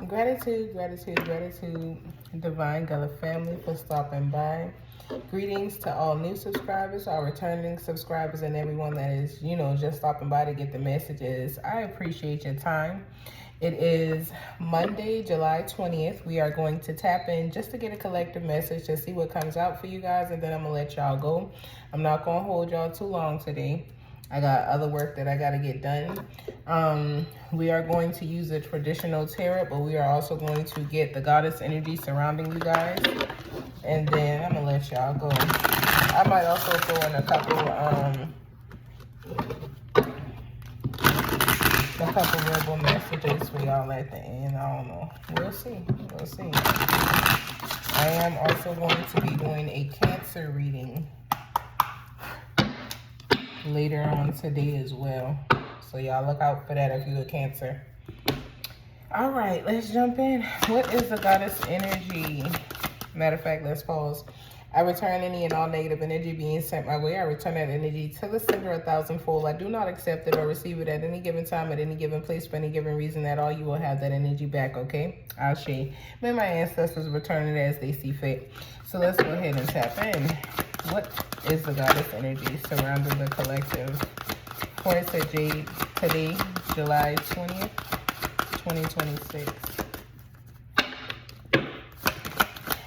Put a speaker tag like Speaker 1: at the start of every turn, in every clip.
Speaker 1: Gratitude, gratitude, gratitude, Divine Gullah family, for stopping by. Greetings to all new subscribers, our returning subscribers, and everyone that is, just stopping by to get the messages. I appreciate your time. It is Monday, July 20th. We are going to tap in just to get a collective message to see what comes out for you guys, and then I'm going to let y'all go. I'm not going to hold y'all too long today. I got other work that I got to get done. We are going to use a traditional tarot, but we are also going to get the goddess energy surrounding you guys. And then I'm going to let y'all go. I might also throw in a couple verbal messages for y'all at the end. I don't know. We'll see. We'll see. I am also going to be doing a Cancer reading later on today as well. So y'all look out for that if you're a Cancer. All right, let's jump in. What is the goddess energy? Matter of fact, let's pause. I return any and all negative energy being sent my way. I return that energy to the sender 1,000-fold. I do not accept it or receive it at any given time, at any given place, for any given reason at all. You will have that energy back, okay? Ashe. May my ancestors return it as they see fit. So let's go ahead and tap in. What is the goddess energy surrounding the collective for today, July 20th, 2026?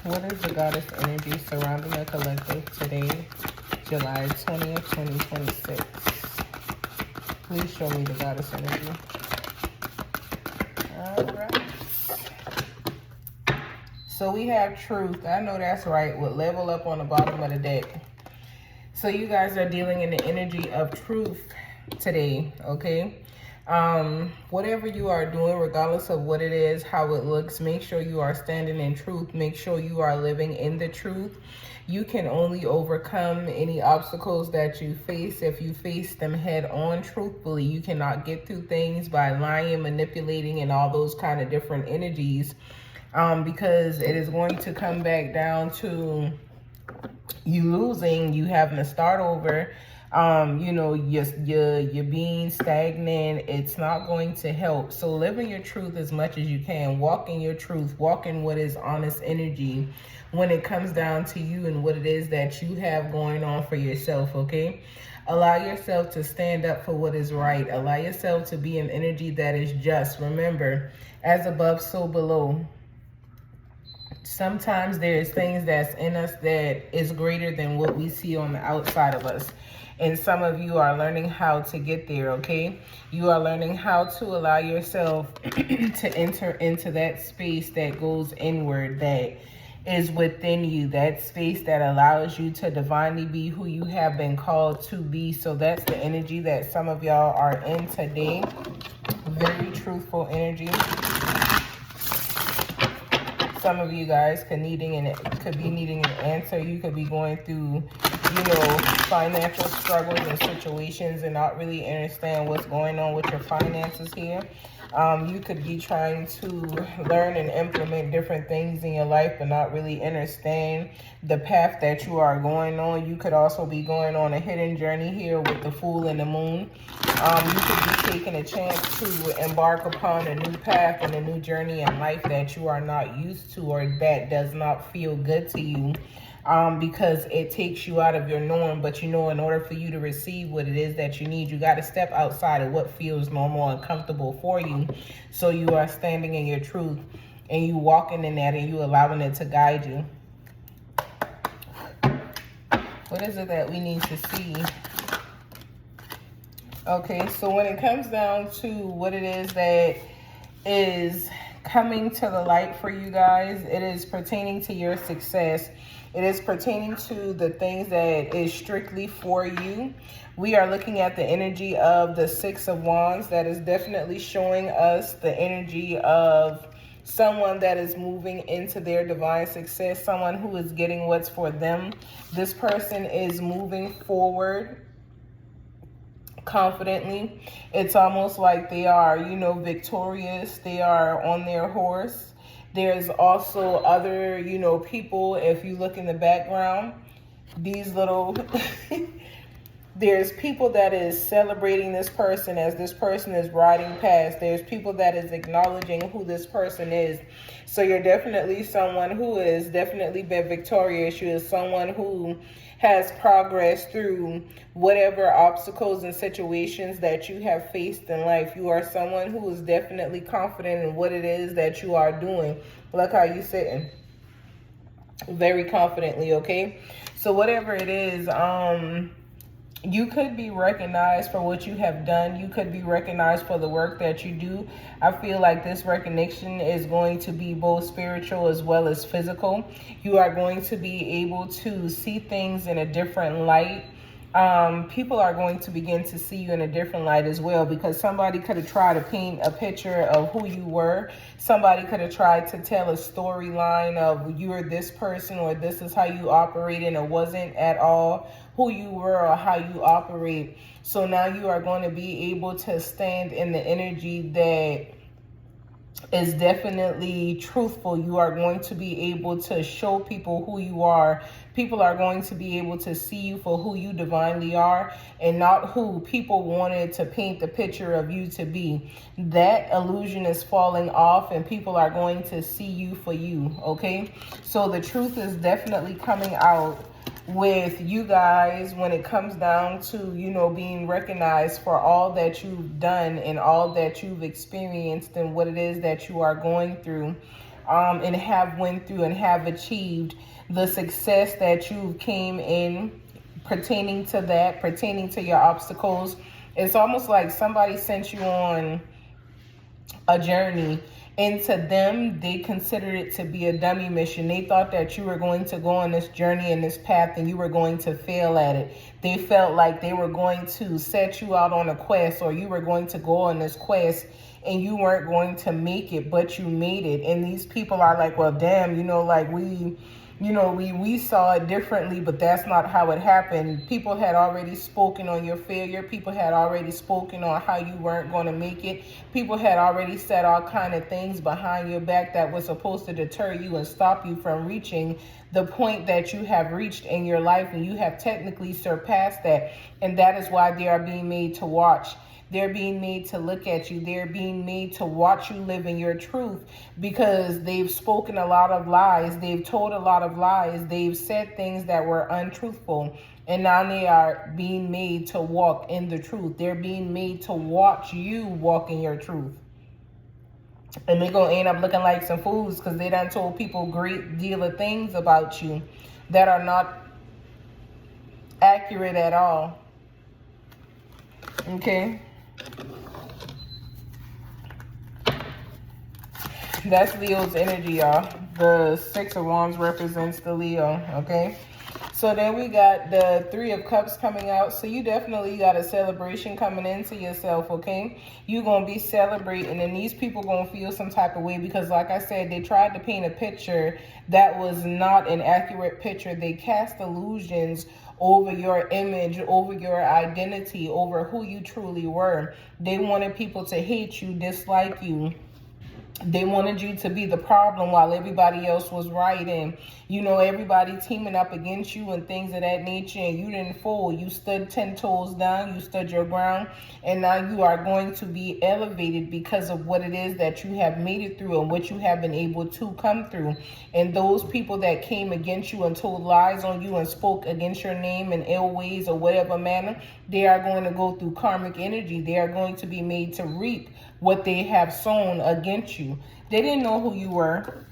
Speaker 1: What is the goddess energy surrounding the collective today, July 20th, 2026? Please show me the goddess energy. All right. So we have truth. I know that's right. With level up on the bottom of the deck. So you guys are dealing in the energy of truth today, okay? Whatever you are doing, regardless of what it is, how it looks, make sure you are standing in truth. Make sure you are living in the truth. You can only overcome any obstacles that you face if you face them head on truthfully. You cannot get through things by lying, manipulating, and all those kind of different energies, because it is going to come back down to you losing, you having to start over. You're being stagnant. It's not going to help. So live in your truth as much as you can. Walk in your truth. Walk in what is honest energy when it comes down to you and what it is that you have going on for yourself, okay? Allow yourself to stand up for what is right. Allow yourself to be an energy that is just. Remember, as above, so below. Sometimes there's things that's in us that is greater than what we see on the outside of us. And some of you are learning how to get there, okay? You are learning how to allow yourself to enter into that space that goes inward, that is within you, that space that allows you to divinely be who you have been called to be. So that's the energy that some of y'all are in today. Very truthful energy. Some of you guys could be needing an answer. You could be going through, financial struggles and situations and not really understand what's going on with your finances here. You could be trying to learn and implement different things in your life but not really understand the path that you are going on. You could also be going on a hidden journey here with the Fool and the Moon. You could be taking a chance to embark upon a new path and a new journey in life that you are not used to or that does not feel good to you. Because it takes you out of your norm. But in order for you to receive what it is that you need, you got to step outside of what feels normal and comfortable for you. So you are standing in your truth and you walking in that and you allowing it to guide you. What is it that we need to see? Okay, so when it comes down to what it is that is coming to the light for you guys, it is pertaining to your success. It is pertaining to the things that is strictly for you. We are looking at the energy of the Six of Wands. That is definitely showing us the energy of someone that is moving into their divine success, someone who is getting what's for them. This person is moving forward confidently. It's almost like they are, victorious. They are on their horse. There's also other, people, if you look in the background, these little There's people that is celebrating this person as this person is riding past. There's people that is acknowledging who this person is. So you're definitely someone who has definitely been victorious. You're someone who has progressed through whatever obstacles and situations that you have faced in life. You are someone who is definitely confident in what it is that you are doing. Look how you sitting. Very confidently, okay? So whatever it is, you could be recognized for what you have done. You could be recognized for the work that you do. I feel like this recognition is going to be both spiritual as well as physical. You are going to be able to see things in a different light. People are going to begin to see you in a different light as well, because somebody could have tried to paint a picture of who you were. Somebody could have tried to tell a storyline of you're this person or this is how you operate, and it wasn't at all who you were or how you operate. So now you are going to be able to stand in the energy that is definitely truthful. You are going to be able to show people who you are. People are going to be able to see you for who you divinely are, and not who people wanted to paint the picture of you to be. That illusion is falling off, and people are going to see you for you, okay? So the truth is definitely coming out with you guys when it comes down to, you know, being recognized for all that you've done and all that you've experienced and what it is that you are going through, and have went through and have achieved the success that you came in pertaining to that, pertaining to your obstacles. It's almost like somebody sent you on a journey. And to them, they considered it to be a dummy mission. They thought that you were going to go on this journey and this path and you were going to fail at it. They felt like they were going to set you out on a quest, or you were going to go on this quest and you weren't going to make it, but you made it. And these people are like, well, damn, you know, like we saw it differently, but that's not how it happened. People had already spoken on your failure. People had already spoken on how you weren't going to make it. People had already said all kind of things behind your back that was supposed to deter you and stop you from reaching the point that you have reached in your life, and you have technically surpassed that. And that is why they are being made to watch. They're being made to look at you. They're being made to watch you live in your truth, because they've spoken a lot of lies. They've told a lot of lies. They've said things that were untruthful. And now they are being made to walk in the truth. They're being made to watch you walk in your truth. And they're going to end up looking like some fools, because they done told people a great deal of things about you that are not accurate at all. Okay? That's Leo's energy, y'all. The Six of Wands represents the Leo, okay? So then we got the Three of Cups coming out. So you definitely got a celebration coming into yourself, okay? You're going to be celebrating, and these people going to feel some type of way, because like I said, they tried to paint a picture that was not an accurate picture. They cast illusions over your image, over your identity, over who you truly were. They wanted people to hate you, dislike you. They wanted you to be the problem while everybody else was right, and you know, everybody teaming up against you and things of that nature, and you didn't fold. You stood 10 toes down, you stood your ground, and now you are going to be elevated because of what it is that you have made it through and what you have been able to come through. And those people that came against you and told lies on you and spoke against your name in ill ways or whatever manner, they are going to go through karmic energy. They are going to be made to reap what they have sown against you. They didn't know who you were,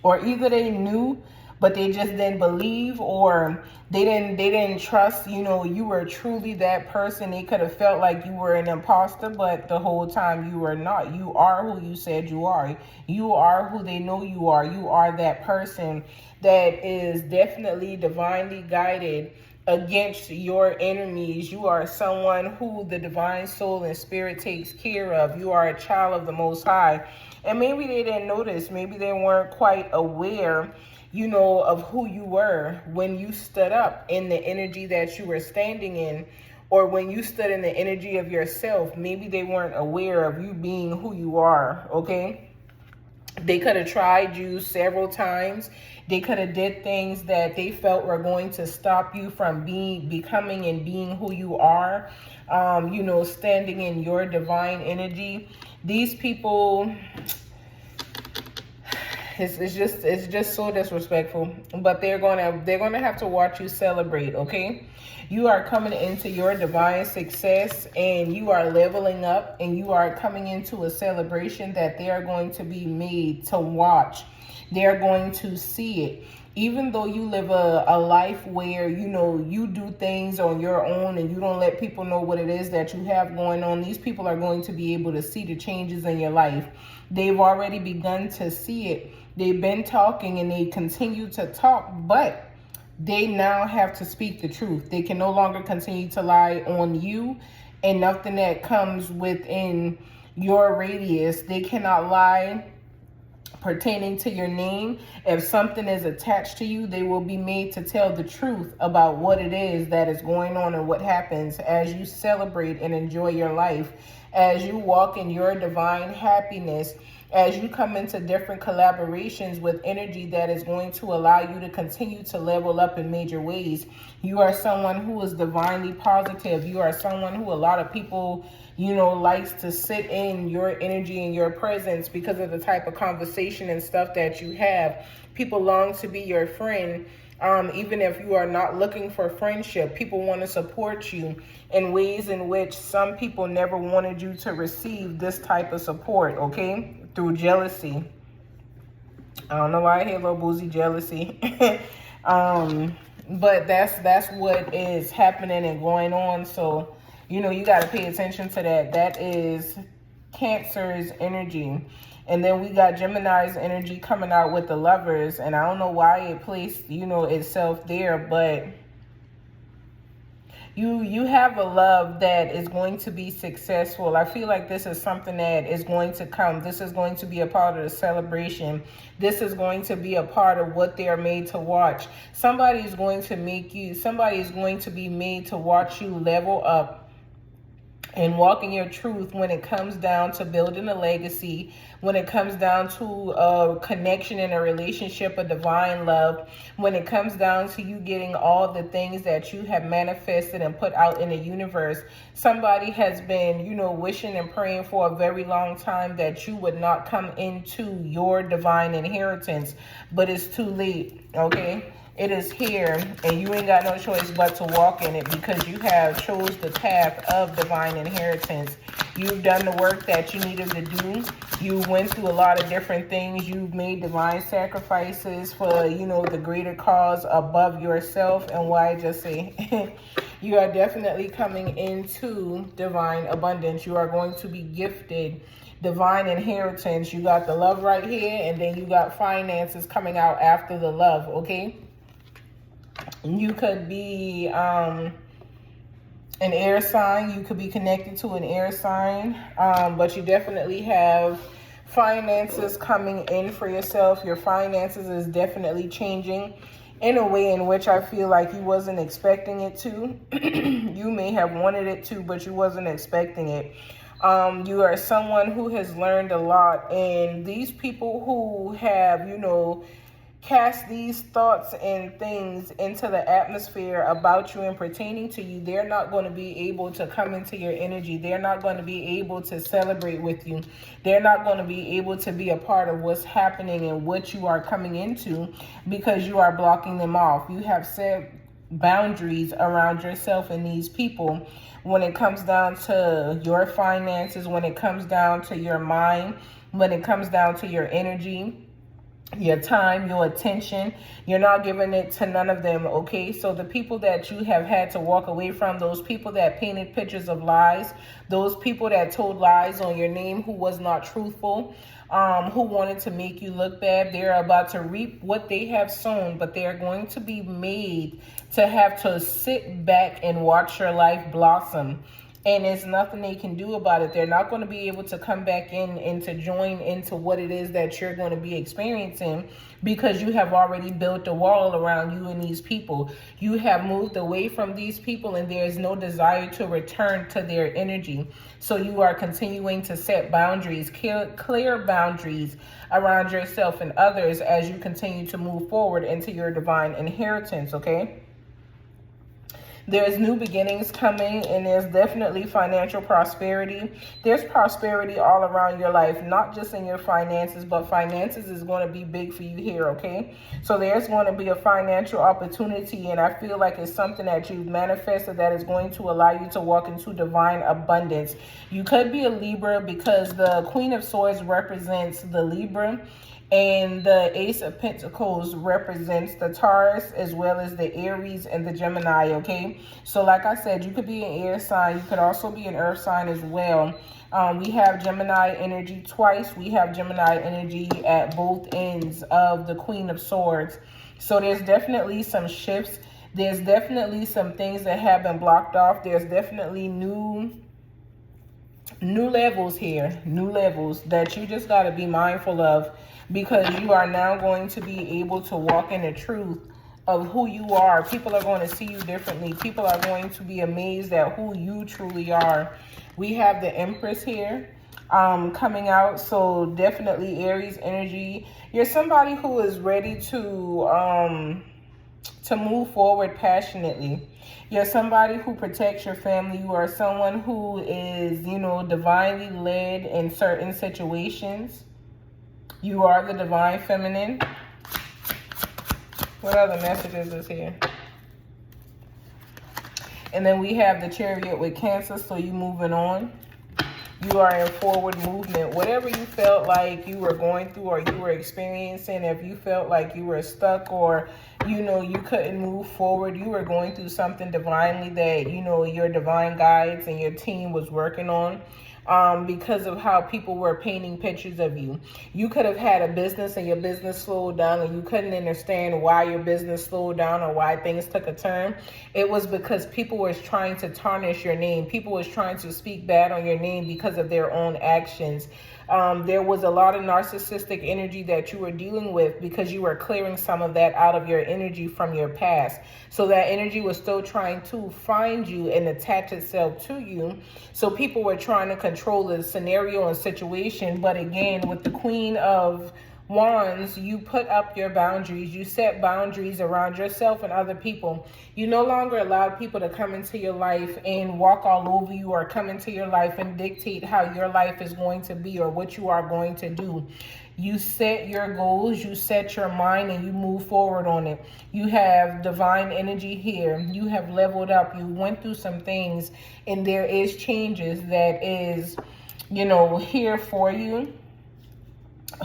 Speaker 1: or either they knew but they just didn't believe, or they didn't trust, you know, you were truly that person. They could have felt like you were an imposter, but the whole time you were not. You are who you said you are. You are who they know you are. You are that person that is definitely divinely guided against your enemies. You are someone who the divine soul and spirit takes care of. You are a child of the Most High. And maybe they didn't notice. Maybe they weren't quite aware, you know, of who you were when you stood up in the energy that you were standing in, or when you stood in the energy of yourself. Maybe they weren't aware of you being who you are, okay? They could have tried you several times. They could have did things that they felt were going to stop you from becoming and being who you are, standing in your divine energy. These people, it's just so disrespectful. But they're gonna have to watch you celebrate, okay? You are coming into your divine success, and you are leveling up, and you are coming into a celebration that they are going to be made to watch. They're going to see it. Even though you live a life where, you do things on your own and you don't let people know what it is that you have going on, these people are going to be able to see the changes in your life. They've already begun to see it. They've been talking and they continue to talk, but they now have to speak the truth. They can no longer continue to lie on you and nothing that comes within your radius. They cannot lie pertaining to your name. If something is attached to you, they will be made to tell the truth about what it is that is going on and what happens as you celebrate and enjoy your life, as you walk in your divine happiness, as you come into different collaborations with energy that is going to allow you to continue to level up in major ways. You are someone who is divinely positive. You are someone who a lot of people, likes to sit in your energy and your presence because of the type of conversation and stuff that you have. People long to be your friend. Even if you are not looking for friendship, people want to support you in ways in which some people never wanted you to receive this type of support, okay? Through jealousy. I don't know why I hear little boozy jealousy. But that's what is happening and going on. So, you got to pay attention to that. That is Cancer's energy. And then we got Gemini's energy coming out with the Lovers. And I don't know why it placed, itself there. But you have a love that is going to be successful. I feel like this is something that is going to come. This is going to be a part of the celebration. This is going to be a part of what they are made to watch. Somebody is going to be made to watch you level up and walk in your truth when it comes down to building a legacy, when it comes down to a connection in a relationship, a divine love, when it comes down to you getting all the things that you have manifested and put out in the universe. Somebody has been, wishing and praying for a very long time that you would not come into your divine inheritance, but it's too late, okay? It is here, and you ain't got no choice but to walk in it because you have chose the path of divine inheritance. You've done the work that you needed to do. You went through a lot of different things. You've made divine sacrifices for, the greater cause above yourself. And why I just say, you are definitely coming into divine abundance. You are going to be gifted divine inheritance. You got the love right here, and then you got finances coming out after the love, okay? You could be an air sign. You could be connected to an air sign, but you definitely have finances coming in for yourself. Your finances is definitely changing in a way in which I feel like you wasn't expecting it to. You may have wanted it to, but you wasn't expecting it. You are someone who has learned a lot, and these people who have, cast these thoughts and things into the atmosphere about you and pertaining to you, they're not going to be able to come into your energy. They're not going to be able to celebrate with you. They're not going to be able to be a part of what's happening and what you are coming into because you are blocking them off. You have set boundaries around yourself and these people when it comes down to your finances, when it comes down to your mind, when it comes down to your energy, your time, your attention. You're not giving it to none of them, okay? So the people that you have had to walk away from, those people that painted pictures of lies, those people that told lies on your name, who was not truthful, who wanted to make you look bad, they're about to reap what they have sown, but they are going to be made to have to sit back and watch your life blossom. and there's nothing they can do about it. They're not going to be able to come back in and to join into what it is that you're going to be experiencing, because you have already built a wall around you and these people. You have moved away from these people, and there is no desire to return to their energy. So you are continuing to set boundaries, clear boundaries around yourself and others as you continue to move forward into your divine inheritance, okay? There's new beginnings coming, and there's definitely financial prosperity. There's prosperity all around your life, not just in your finances, but finances is going to be big for you here, okay? So there's going to be a financial opportunity, and I feel like it's something that you've manifested that is going to allow you to walk into divine abundance. You could be a Libra, because the Queen of Swords represents the Libra, and the Ace of Pentacles represents the Taurus, as well as the Aries and the Gemini, okay? So like I said, you could be an air sign. You could also be an earth sign as well. We have Gemini energy twice. We have Gemini energy at both ends of the Queen of Swords. So there's definitely some shifts. There's definitely some things that have been blocked off. There's definitely new levels here, new levels that you just got to be mindful of, because you are now going to be able to walk in the truth of who you are. People are going to see you differently. People are going to be amazed at who you truly are. We have the Empress here coming out, so definitely Aries energy. You're somebody who is ready to move forward passionately. You're somebody who protects your family. You are someone who is, you know, divinely led in certain situations. You are the divine feminine. What other messages is here? And then we have the Chariot with Cancer, so you moving on. You are in forward movement. Whatever you felt like you were going through or you were experiencing, if you felt like you were stuck or, you know, you couldn't move forward, you were going through something divinely that, you know, your divine guides and your team was working on. Because of how people were painting pictures of you. You could have had a business and your business slowed down, and you couldn't understand why your business slowed down or why things took a turn. It was because people were trying to tarnish your name. People was trying to speak bad on your name because of their own actions. There was a lot of narcissistic energy that you were dealing with, because you were clearing some of that out of your energy from your past. So that energy was still trying to find you and attach itself to you. So people were trying to control the scenario and situation. But again, with the Queen of Wands, you put up your boundaries. You set boundaries around yourself and other people. You no longer allow people to come into your life and walk all over you, or come into your life and dictate how your life is going to be or what you are going to do. You set your goals, you set your mind, and you move forward on it. You have divine energy here. You have leveled up. You went through some things, and there is changes that is, you know, here for you.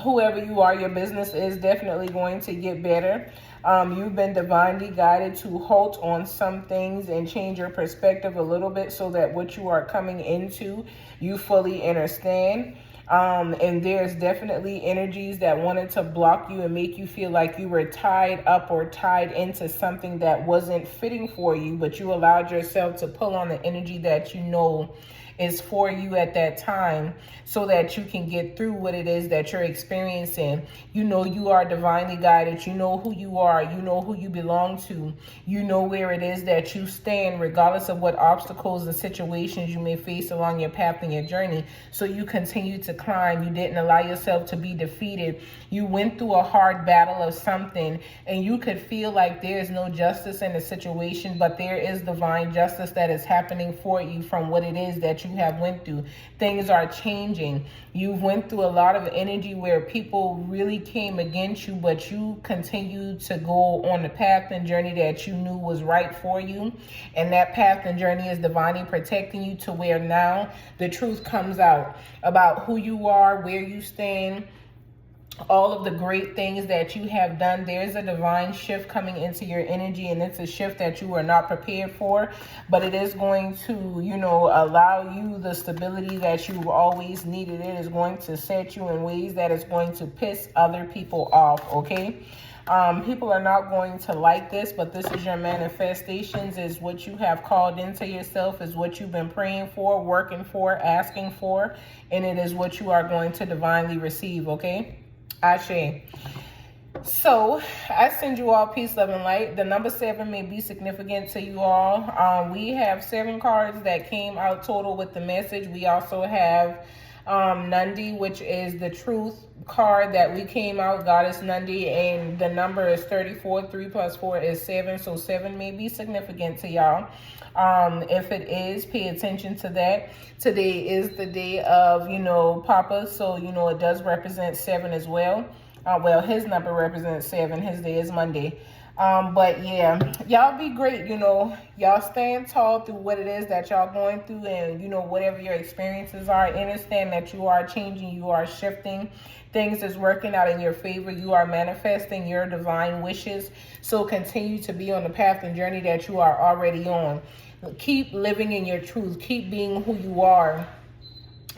Speaker 1: Whoever you are, your business is definitely going to get better. You've been divinely guided to halt on some things and change your perspective a little bit, so that what you are coming into, you fully understand. And there's definitely energies that wanted to block you and make you feel like you were tied up or tied into something that wasn't fitting for you, but you allowed yourself to pull on the energy that you know is for you at that time, so that you can get through what it is that you're experiencing. You know you are divinely guided. You know who you are. You know who you belong to. You know where it is that you stand, regardless of what obstacles and situations you may face along your path and your journey. So you continue to climb. You didn't allow yourself to be defeated. You went through a hard battle of something, and you could feel like there's no justice in the situation, but there is divine justice that is happening for you from what it is that you have went through. Things are changing. You went through a lot of energy where people really came against you, but you continued to go on the path and journey that you knew was right for you. And that path and journey is divinely protecting you, to where now the truth comes out about who you are, where you stand, all of the great things that you have done. There's a divine shift coming into your energy, and it's a shift that you were not prepared for, but it is going to, you know, allow you the stability that you've always needed. It is going to set you in ways that is going to piss other people off, okay? People are not going to like this, but this is your manifestations, is what you have called into yourself, is what you've been praying for, working for, asking for, and it is what you are going to divinely receive, okay? Ashe. So I send you all peace, love, and light. The number 7 may be significant to you all. We have 7 cards that came out total with the message. We also have Nundi, which is the truth card that we came out, Goddess Nundi, and the number is 34. 3 plus 4 is 7, so 7 may be significant to y'all. If it is, pay attention to that. Today is the day of, Papa, so, it does represent 7 as well. Well, his number represents 7. His day is Monday. But yeah, y'all be great. Y'all stand tall through what it is that y'all going through, and whatever your experiences are. Understand that you are changing, you are shifting. Things is working out in your favor. You are manifesting your divine wishes. So continue to be on the path and journey that you are already on. Keep living in your truth. Keep being who you are,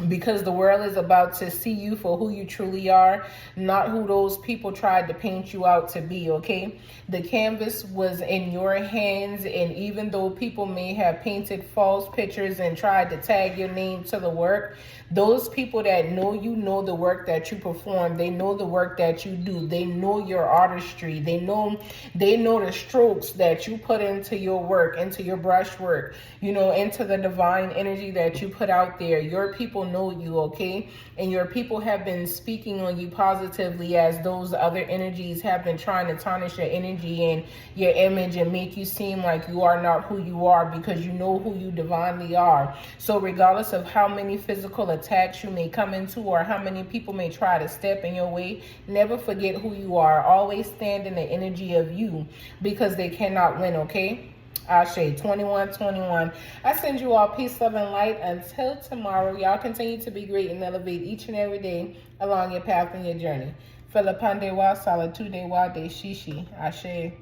Speaker 1: because the world is about to see you for who you truly are, not who those people tried to paint you out to be, okay? The canvas was in your hands, and even though people may have painted false pictures and tried to tag your name to the work, those people that know you know the work that you perform. They know the work that you do. They know your artistry. They know the strokes that you put into your work, into your brushwork, into the divine energy that you put out there. Your people know you, okay? And your people have been speaking on you positively, as those other energies have been trying to tarnish your energy and your image and make you seem like you are not who you are, because you know who you divinely are. So regardless of how many physical attacks you may come into, or how many people may try to step in your way, never forget who you are. Always stand in the energy of you, because they cannot win, okay? Ashe, 2121. I send you all peace, love, and light. Until tomorrow, y'all continue to be great and elevate each and every day along your path and your journey. Philipande wa salatude wa de shishi. Ashe.